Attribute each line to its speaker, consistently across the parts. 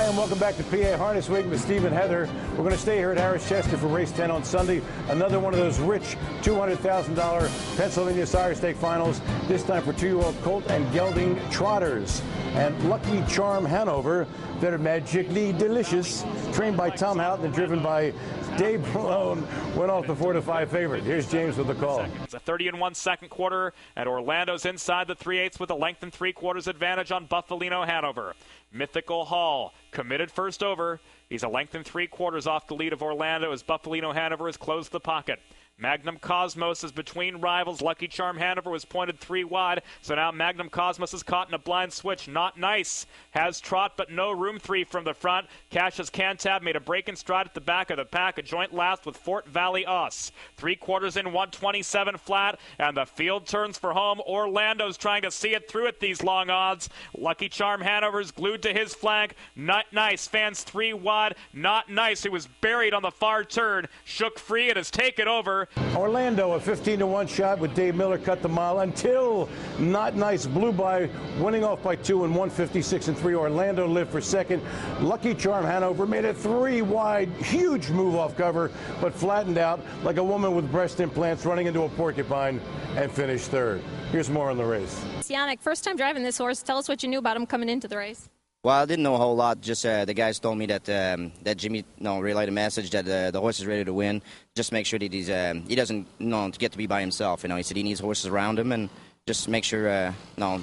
Speaker 1: Hi, and welcome back to PA Harness Week with Steve and Heather. We're going to stay here at Harris Chester for race 10 on Sunday. Another one of those rich $200,000 Pennsylvania Sire Stake finals, this time for 2-year-old colt and gelding trotters. And Lucky Charm Hanover, that are magically delicious, trained by Tom Houghton and driven by Dave Malone, went off the 4-5 favorite. Here's James with the call.
Speaker 2: It's a 30-1 second quarter, and Orlando's inside the 3/8 with a length and 3/4 advantage on Buffalino Hanover. Mythical Hall committed first over. He's a length and 3/4 off the lead of Orlando as Buffalino Hanover has closed the pocket. Magnum Cosmos is between rivals. Lucky Charm Hanover was pointed 3 wide, so now Magnum Cosmos is caught in a blind switch. Not nice. Has trot, but no room 3 from the front. Cassius Cantab made a break in stride at the back of the pack. A joint last with Fort Valley Us. 3/4 in 127 flat, and the field turns for home. Orlando's trying to see it through at these long odds. Lucky Charm Hanover's glued to his flank. Not nice. Fans 3 wide. Not nice. He was buried on the far turn. Shook free and has taken over.
Speaker 1: Orlando, a 15-1 shot with Dave Miller, cut the mile until Not Nice blew by, winning off by 2 in 156 and 3. Orlando lived for second. Lucky Charm Hanover made a 3 wide, huge move off cover, but flattened out like a woman with breast implants running into a porcupine and finished third. Here's more on the race.
Speaker 3: Yannick, first time driving this horse. Tell us what you knew about him coming into the race.
Speaker 4: Well, I didn't know a whole lot. Just the guys told me that that Jimmy relayed a message that the horse is ready to win. Just make sure that he doesn't get to be by himself. He said he needs horses around him, and just make sure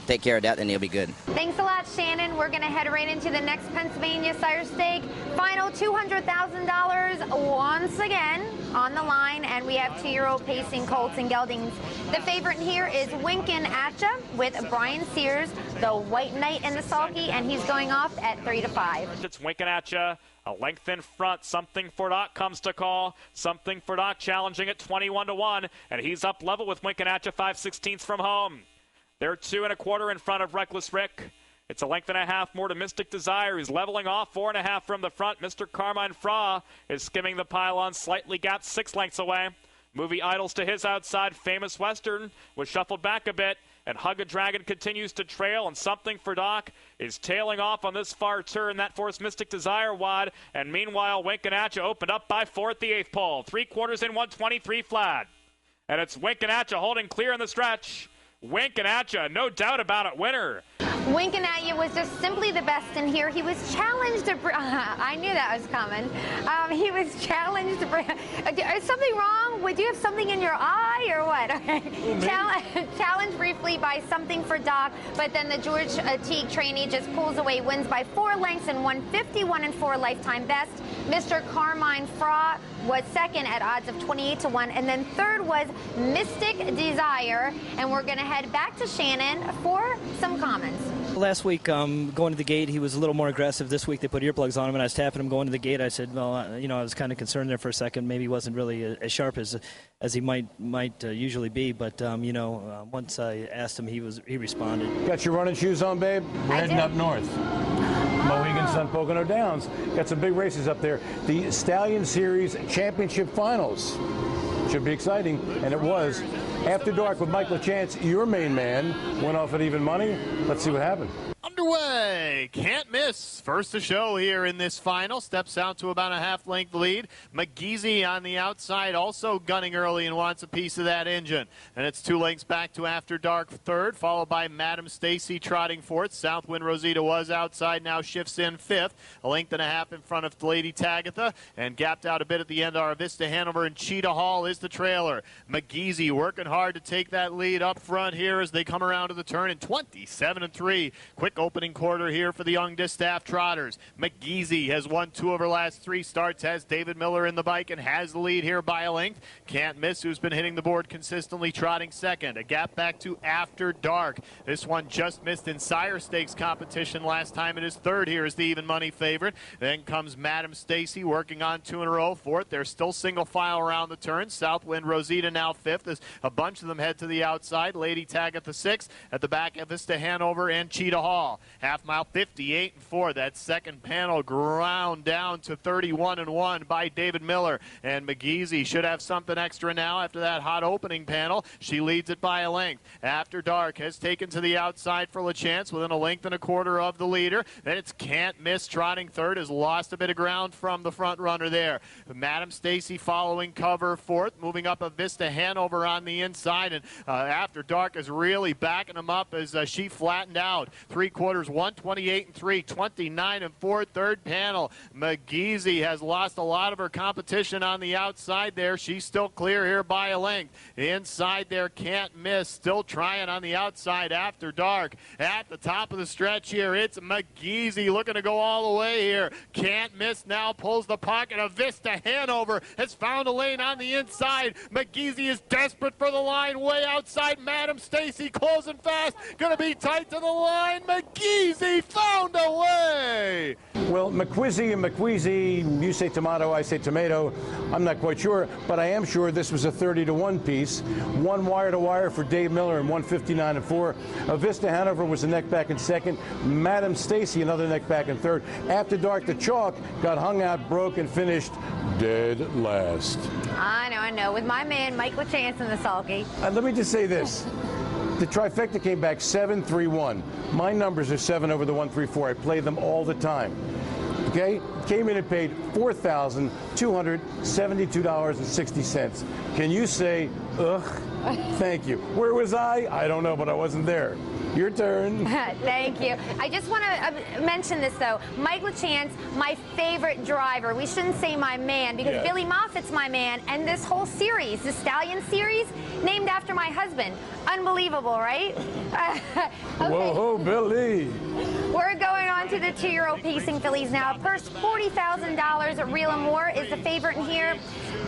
Speaker 4: take care of that, and he'll be good.
Speaker 5: Thanks a lot, Shannon. We're going to head right into the next Pennsylvania Sire Stake. Final $200,000 once again on the line, and we have 2-year-old pacing colts and geldings. The favorite here is WinkNAtCha with Brian Sears, the White Knight and the Sulky, and he's going off at 3-5.
Speaker 2: It's WinkNAtCha. A length in front. Something for Doc comes to call. Something for Doc challenging at 21-1, and he's up level with WinkNAtCha 5/16 from home. They're 2 1/4 in front of Reckless Rick. It's a length and a half more to Mystic Desire. He's leveling off 4 1/2 from the front. Mr. Carmine Fra is skimming the pylon, slightly gapped 6 lengths away. Movie Idols to his outside. Famous Western was shuffled back a bit. And Hug a Dragon continues to trail, and Something for Doc is tailing off on this far turn. That forced Mystic Desire wide, and meanwhile WinkNAtCha opened up by 4 at the 8th pole. 3/4 in 123 flat. And it's WinkNAtCha holding clear in the stretch. WinkNAtCha, no doubt about it, winner.
Speaker 5: WinkNAtCha was just simply the best in here. He was challenged to I knew that was coming. He was challenged to is something wrong? Would you have something in your eye or what? Challenged briefly by Something for Doc, but then the George Teague trainee just pulls away, wins by 4 lengths and 151 and 4 lifetime best. Mr. Carmine Fra was second at odds of 28-1, and then third was Mystic Desire. And we're going to head back to Shannon for some comments.
Speaker 6: Last week, going to the gate, he was a little more aggressive. This week, they put earplugs on him, and I was tapping him going to the gate. I said, well, I was kind of concerned there for a second. Maybe he wasn't really as sharp as he might usually be. But once I asked him, he responded.
Speaker 1: Got your running shoes on, babe? We're heading up north. Mohegan Sun Pocono Downs. Got some big races up there. The Stallion Series Championship Finals. Should be exciting, and it was. After Dark with Michael Chance, your main man, went off at even money. Let's see what happened.
Speaker 7: Underway. Can't miss. First to show here in this final. Steps out to about a half-length lead. McGeezy on the outside also gunning early and wants a piece of that engine. And it's 2 lengths back to After Dark third, followed by Madam Stacy trotting fourth. Southwind Rosita was outside, now shifts in fifth. A length and a half in front of Lady Tagatha, and gapped out a bit at the end are Vista Hanover and Cheetah Hall is the trailer. McGeezy working hard to take that lead up front here as they come around to the turn in 27-3. Quick opening quarter here for the young Distaff Trotters. McGeezy has won 2 of her last 3 starts, has David Miller in the bike, and has the lead here by a length. Can't Miss, who's been hitting the board consistently, trotting second. A gap back to After Dark. This one just missed in Sire Stakes competition last time. It is third here as the even money favorite. Then comes Madam Stacy working on 2 in a row. Fourth, they're still single file around the turn. Southwind Rosita now fifth as a bunch of them head to the outside. Lady Tagatha sixth. At the back of Vista Hanover and Cheetah Hall. Half mile 58-4. That second panel ground down to 31-1 by David Miller. And McGeezy should have something extra now after that hot opening panel. She leads it by a length. After Dark has taken to the outside for LaChance within a length and a quarter of the leader. Then it's Can't Miss trotting third, has lost a bit of ground from the front runner there. Madam Stacy following cover fourth, moving up a Vista Hanover on the inside, and After Dark is really backing him up as she flattened out. 3/4, 128-3, 29-4, third panel. McGeezy has lost a lot of her competition on the outside there. She's still clear here by a length. Inside there, Can't Miss, still trying on the outside. After Dark at the top of the stretch here, it's McGeezy looking to go all the way here. Can't Miss now pulls the pocket of Vista Hanover, has found a lane on the inside. McGeezy is desperate for the line way outside. Madam Stacy closing fast, gonna be tight to the line. McGeezy found a way.
Speaker 1: Well, McQuizzy and McQueezy, you say tomato, I say tomato. I'm not quite sure, but I am sure this was a 30-1 piece. One wire to wire for Dave Miller and 159-4. Vista Hanover was the neck back in second. Madam Stacy another neck back in third. After Dark, the chalk got hung out, broke, and finished dead last.
Speaker 5: I know. With my man, Mike LaChance in the sulky.
Speaker 1: Let me just say this. The trifecta came back 7-3-1. My numbers are 7 over the 1-3-4. I play them all the time. Okay? Came in and paid $4,272.60. Can you say, ugh? Thank you. Where was I? I don't know, but I wasn't there. Your turn.
Speaker 5: Thank you. I just want to mention this, though. Mike LaChance, my favorite driver. We shouldn't say my man, because Billy Moffitt's my man, and this whole series, the Stallion Series, named after my husband. Unbelievable, right? Okay.
Speaker 1: Whoa, Billy.
Speaker 5: We're going on to the 2-year-old pacing fillies now. First, $40,000. Reel Moore is the favorite in here.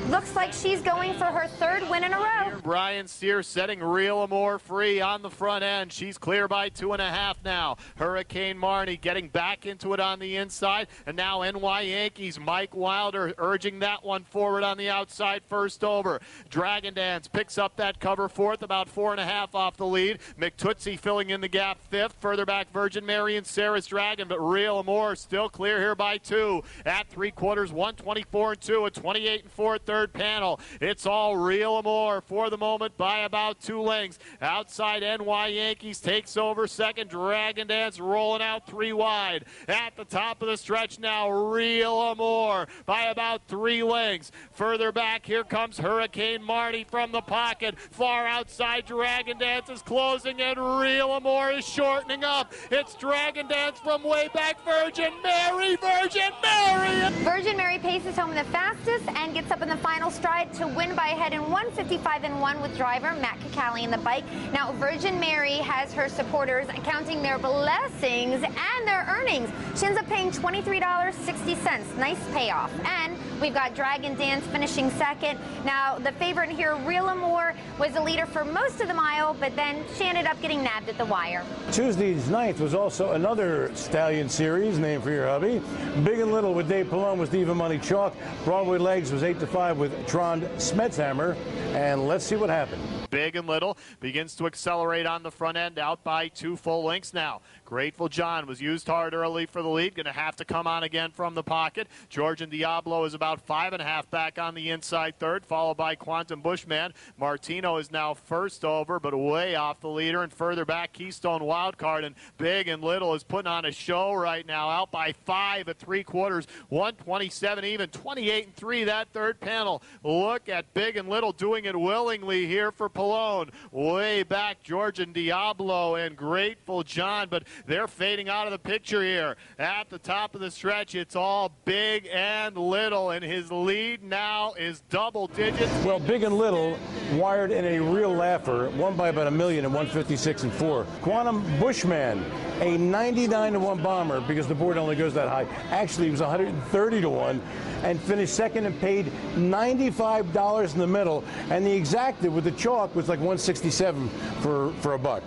Speaker 5: Looks like she's going for her third win in a row.
Speaker 7: Brian Sears setting Reel Moore free on the front end. She's clear by 2.5 now. Hurricane Marnie getting back into it on the inside. And now NY Yankees, Mike Wilder urging that one forward on the outside first over. Dragon Dance picks up that cover fourth, about 4.5 off the lead. McTootsie filling in the gap fifth. Further back, Virgin Mary and Sarah's Dragon, but Reel Moore still clear here by 2. At 3/4, 124-2, a 28-4 third panel. It's all Reel Moore for the moment by about 2 lengths. Outside, NY Yankees takes over second. Dragon Dance rolling out 3 wide. At the top of the stretch now, Reel Moore by about 3 lengths. Further back, here comes Hurricane Marty from the pocket. Far outside, Dragon Dance is closing, and Reel Moore is shortening up. It's Dragon Dance from way back. Virgin Mary, Virgin Mary!
Speaker 5: Virgin Mary paces home the fastest and gets up in the final stride to win by a head in 155-1 with driver Matt Cicali in the bike. Now, Virgin Mary has her supporters counting their blessings and their earnings. She ends up paying $23.60. Nice payoff. And we've got Dragon Dance finishing second. Now, the favorite in here, Reel Moore, was the leader for most of the mile, but then she ended up getting nabbed at the wire.
Speaker 1: Tuesday's 9th was also another Stallion Series, named for your hubby. Big and Little with Dave Pallone was Diva Money Chalk. Broadway Legs was 8-5 with Trond Smetshammer. And let's see what happened.
Speaker 7: Big and Little begins to accelerate on the front end, out by 2 full lengths now. Grateful John was used hard early for the lead, going to have to come on again from the pocket. Georgian Diablo is about 5.5 back on the inside third, followed by Quantum Bushman. Martino is now first over, but way off the leader, and further back, Keystone Wildcard. And Big and Little is putting on a show right now, out by 5 at 3/4, 127 even, 28-3 that third panel. Look at Big and Little doing it willingly here for Pallone. Way back, Georgian Diablo and Grateful John, but they're fading out of the picture here. At the top of the stretch, it's all Big and Little, and his lead now is double digits.
Speaker 1: Well, Big and Little wired in a real laugher, won by about $1 million at 156-4. Quantum Bushman, a 99-1 bomber, because the board only goes that high. Actually, it was 130-1, and finished second and paid $95 in the middle. And the exacted with the chalk was like 167 for a buck.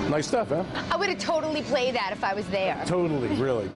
Speaker 1: Nice stuff, huh?
Speaker 5: I would have totally played that if I was there.
Speaker 1: Totally, really.